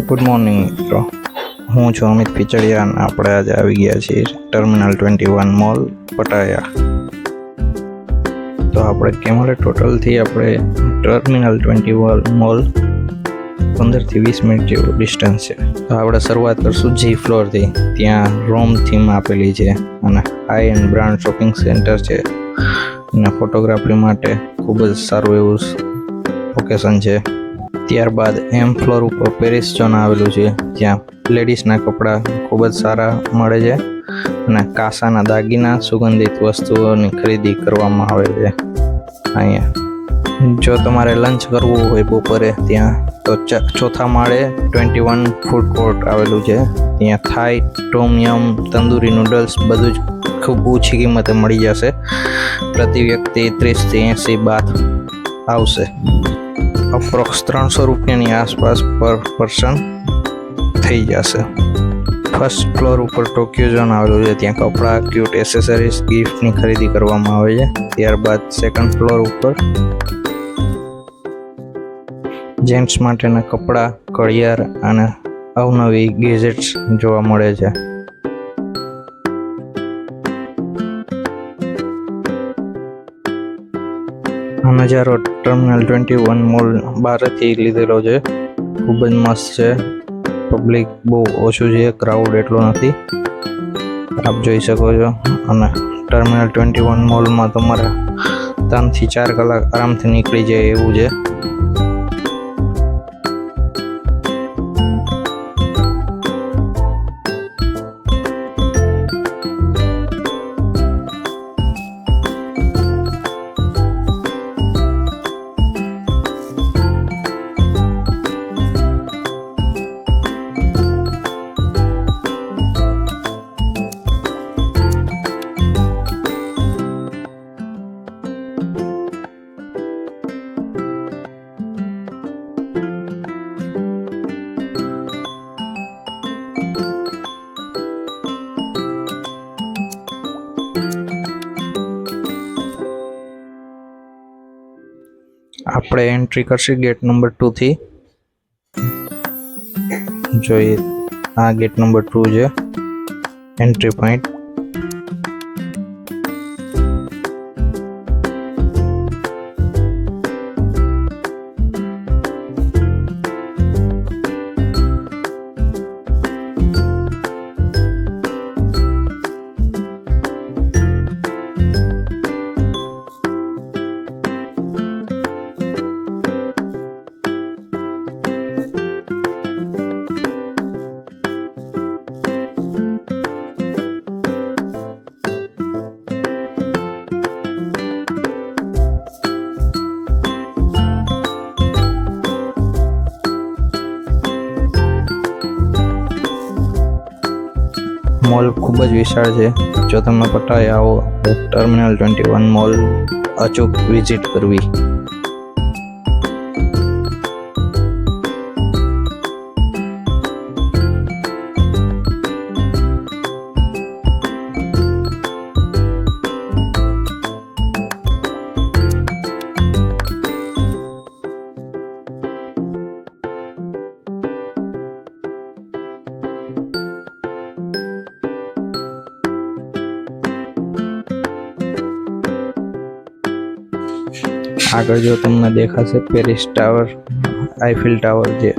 Good morning મિત્રો, હું છું અમિત પિચડિયા અને આપણે આજે આવી ગયા છીએ ટર્મિનલ 21 મોલ પટાયા. તો આપણે કેમરે ટોટલથી આપણે ટર્મિનલ 21 મોલ 15 થી 20 મિનિટ જેવું ડિસ્ટન્સ છે. તો આપણે શરૂઆત કરશું જી ફ્લોરથી. ત્યાં રોમ થીમ આપેલી છે અને high and brand shopping centre છે અને ફોટોગ્રાફી માટે ખૂબ જ સારું એવું લોકેશન છે. ત્યારબાદ એમ ફ્લોર ઉપર પેરિસ ઝોન આવેલું છે, જ્યાં લેડીઝના કપડાં ખૂબ જ સારા મળે છે અને કાંસાના દાગીના સુગંધિત વસ્તુઓની ખરીદી કરવામાં આવે છે અહીંયા. જો તમારે લંચ કરવું હોય બપોરે ત્યાં, તો ચોથા માળે 21 ફૂડ કોર્ટ આવેલું છે. ત્યાં થાઈ, ટોમ યમ, તંદૂરી નૂડલ્સ બધું જ ખૂબ ઓછી કિંમતે મળી જશે. પ્રતિ વ્યક્તિ 30 થી 80 બાથ આવશે. અપ્રોક્સ 300 રૂપિયાની આસપાસ પર પર્સન થઈ જશે. ફર્સ્ટ ફ્લોર ઉપર ટોક્યો ઝોન આવેલું છે, ત્યાં કપડાં, ક્યુટ એસેસરીઝ, ગિફ્ટની ખરીદી કરવામાં આવે છે. ત્યારબાદ સેકન્ડ ફ્લોર ઉપર જેન્ટ્સ માટેના કપડાં, ઘડિયાળ અને અવનવી ગેજેટ્સ જોવા મળે છે. આ નજારો ટર્મિનલ 21 મોલ બહારથી લીધેલો છે. ખૂબ જ મસ્ત છે. પબ્લિક બહુ ઓછું છે, ક્રાઉડ એટલો નથી, આપ જોઈ શકો છો. અને ટર્મિનલ 21 મોલમાં તમારે 3 થી 4 કલાક આરામથી નીકળી જાય એવું છે. આપણે એન્ટ્રી કરશું ગેટ નંબર 2 થી. જોઈએ, આ ગેટ નંબર 2 છે, એન્ટ્રી પોઈન્ટ. મોલ ખૂબ જ વિશાળ છે. જો તમે પટાયા આવો તો ટર્મિનલ 21 મોલ અચૂક વિઝિટ કરવી. આગળ જો તમને દેખાશે પેરિસ ટાવર, આઈફિલ ટાવર, જે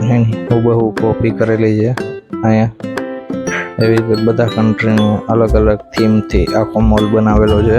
એની હૂબહૂ કોપી કરેલી છે અહીંયા. એવી રીતે બધા કન્ટ્રીનું અલગ અલગ થીમથી આખો મોલ બનાવેલો છે.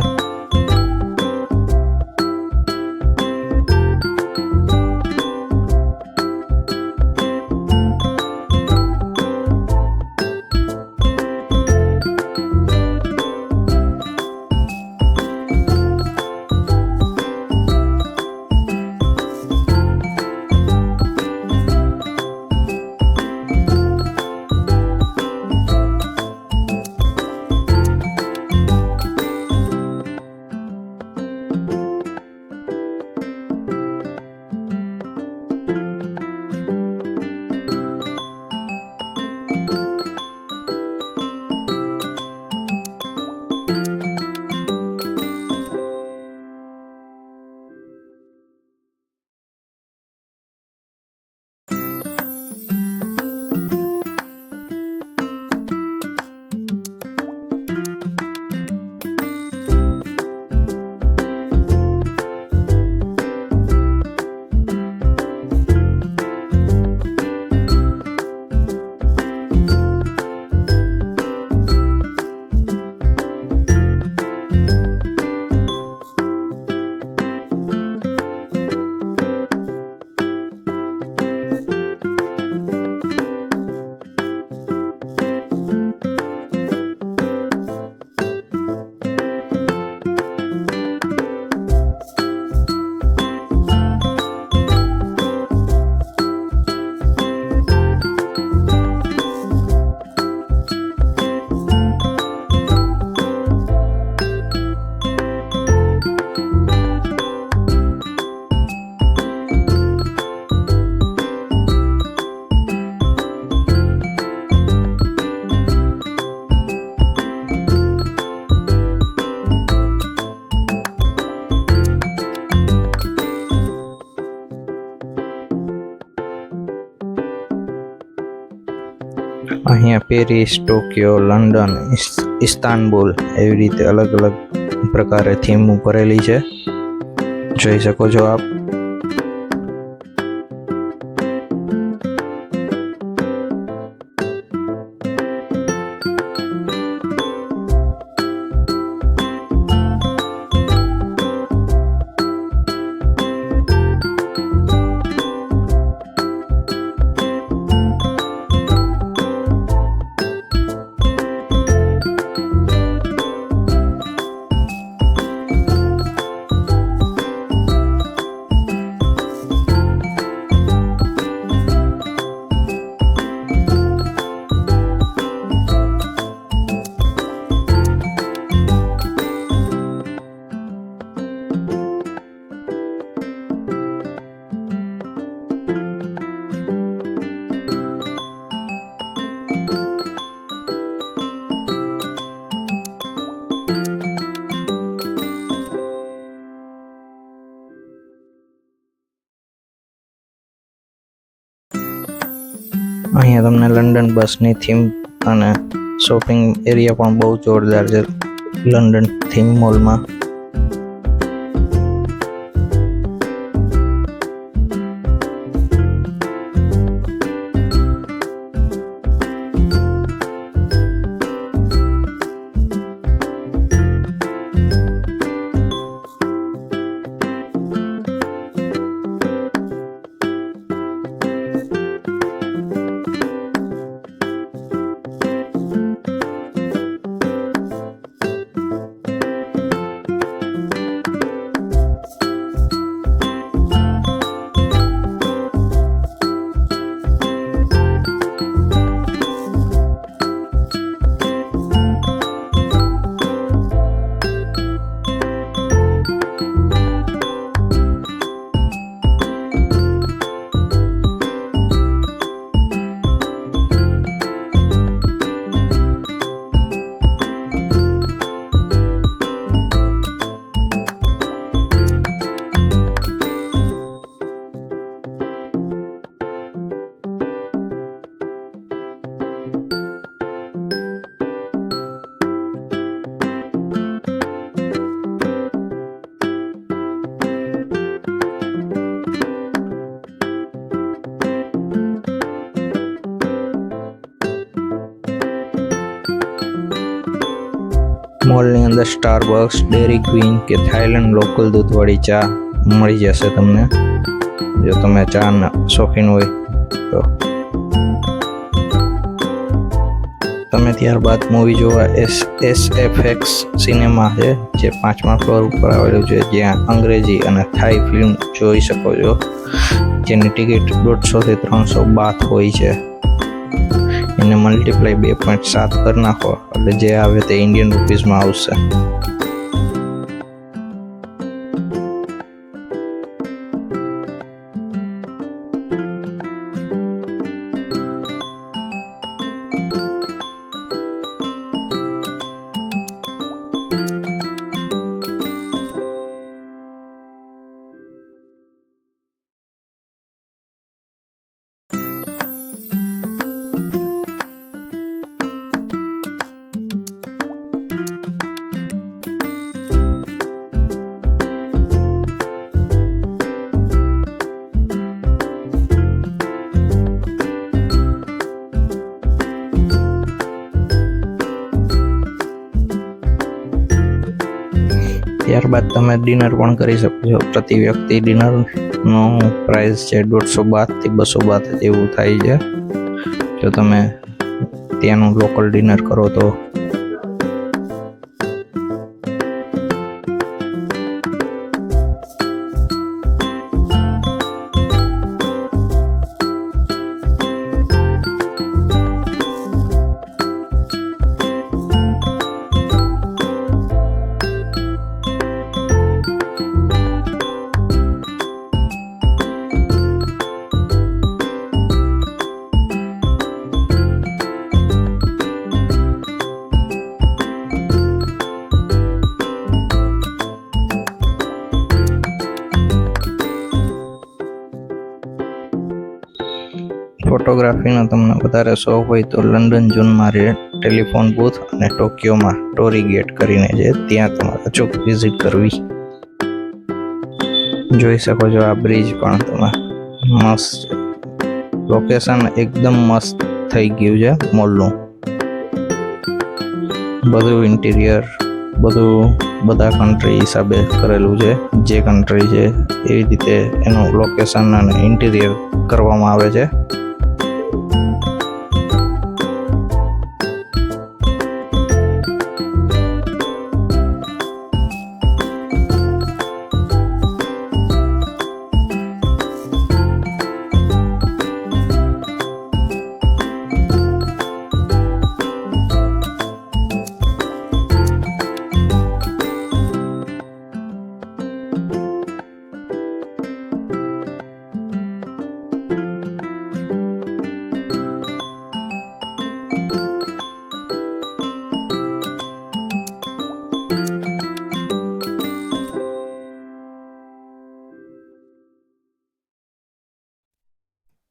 અહીંયા પેરિસ, ટોક્યો, લંડન, ઇસ્તાનબુલ એવી રીતે અલગ અલગ પ્રકારે થીમ કરેલી છે, જોઈ શકો છો આપ. અહીંયા તમને લંડન બસની થીમ અને શોપિંગ એરિયા પણ બહુ જોરદાર છે લંડન થીમ મોલમાં. મોલની અંદર સ્ટારબક્સ, ડેરી ક્વીન કે થાઈલેન્ડ લોકલ દૂધવાળી ચા મળી જશે તમને, જો તમે ચાના શોખીન હોય તો. તમે ત્યારબાદ મૂવી જોવા SFX સિનેમા છે જે 5મા ફ્લોર ઉપર આવેલું છે, જ્યાં અંગ્રેજી અને થાઈ ફિલ્મ જોઈ શકો છો, જેની ટિકિટ 150 થી 300 બાથ હોય છે. એને મલ્ટીપ્લાય 2.7 કરી નાખો એટલે જે આવે તે ઇન્ડિયન રૂપીઝમાં આવશે. ત્યારબાદ તમે ડિનર પણ કરી શકો છો. પ્રતિ વ્યક્તિ ડિનરનો પ્રાઇસ છે 150 બાથ થી 200 બાથ જેવું થાય છે જો તમે ત્યાંનું લોકલ ડિનર કરો તો. ફોટોગ્રાફીનો તમને વધારે શોખ હોય તો લંડન ઝૂમાં ટેલિફોન બૂથ અને ટોક્યોમાં ટોરી ગેટ કરીને છે, ત્યાં તમારે અચૂક વિઝિટ કરવી. જોઈ શકો છો આ બ્રિજ પણ તમે મસ્ત છે. લોકેશન એકદમ મસ્ત થઈ ગયું છે મોલનું. બધું ઇન્ટિરિયર બધા કન્ટ્રી હિસાબે કરેલું છે. જે કન્ટ્રી છે એવી રીતે એનું લોકેશન અને ઇન્ટિરિયર કરવામાં આવે છે.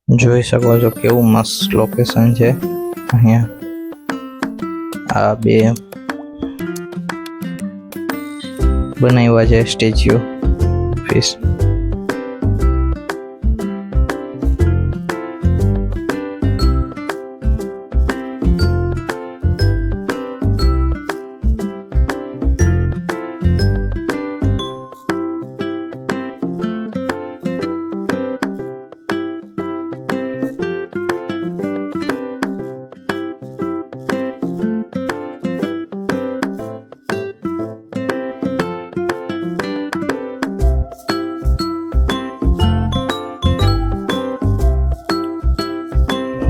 જોઈ શકો છો કેવું મસ્ત લોકેશન છે. અહીંયા આ બે બનાવ્યા છે સ્ટેચ્યુ ફિશ.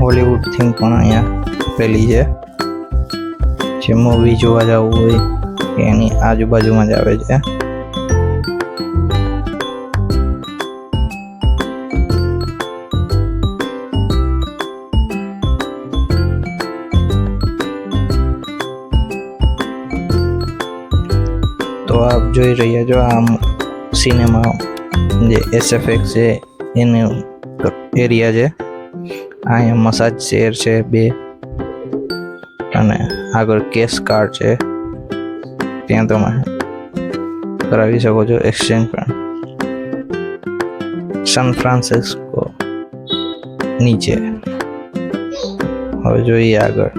હોલીવુડ થીમ પણ અહીંયા પેલી છે. જે મૂવી જોવા જવું હોય એની આજુબાજુમાં જ આવે છે. તો આપ જોઈ રહ્યા છો આ સિનેમા જે SFX છે એનું એરિયા છે. અહીંયા મસાજ ચેર છે 2 અને આગળ કેશ કાર્ડ છે, ત્યાં તમે કરાવી શકો છો એક્સચેન્જ પણ. સાન ફ્રાન્સિસ્કો નીચે. હવે જોઈએ આગળ.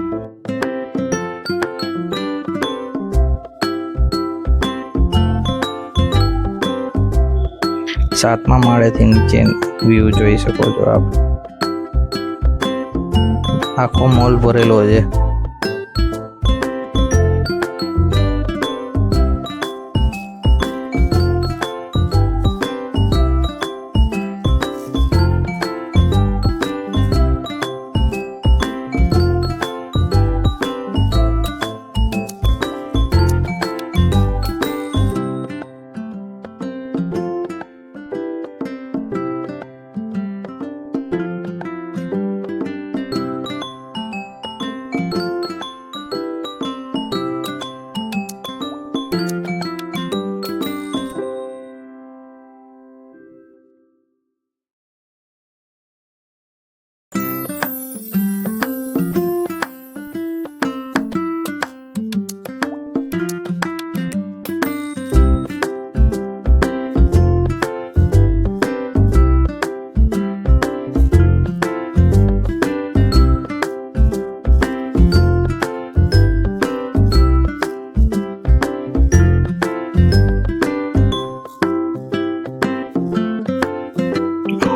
સાતમા માળેથી નીચે વ્યૂ જોઈ શકો છો આપ. આખો મોલ ભરેલો છે.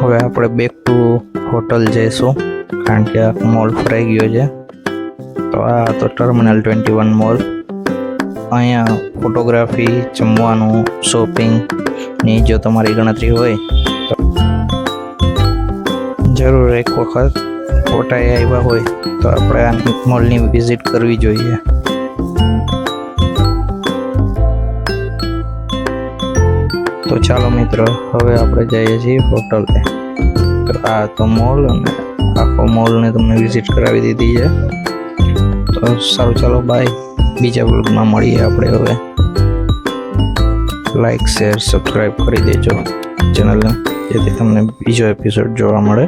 હવે આપણે બેક ટુ હોટલ જઈશું કારણ કે આ મોલ ફરાઈ ગયો છે. તો આ તો ટર્મિનલ 21 મોલ. અહીંયા ફોટોગ્રાફી, જમવાનું, શોપિંગની જો તમારી ગણતરી હોય તો જરૂર એક વખત ફોટા આવ્યા હોય તો આપણે આ મોલની વિઝિટ કરવી જોઈએ. તો ચાલો મિત્રો, હવે આપણે જઈએ છીએ હોટલે. તો આ તો મોલ અને આખો મોલને તમને વિઝિટ કરાવી દીધી છે. તો સારું, ચાલો બાય. બીજા બ્લોગમાં મળીએ આપણે. હવે લાઈક, શેર, સબસ્ક્રાઈબ કરી દેજો ચેનલને, જેથી તમને બીજો એપિસોડ જોવા મળે.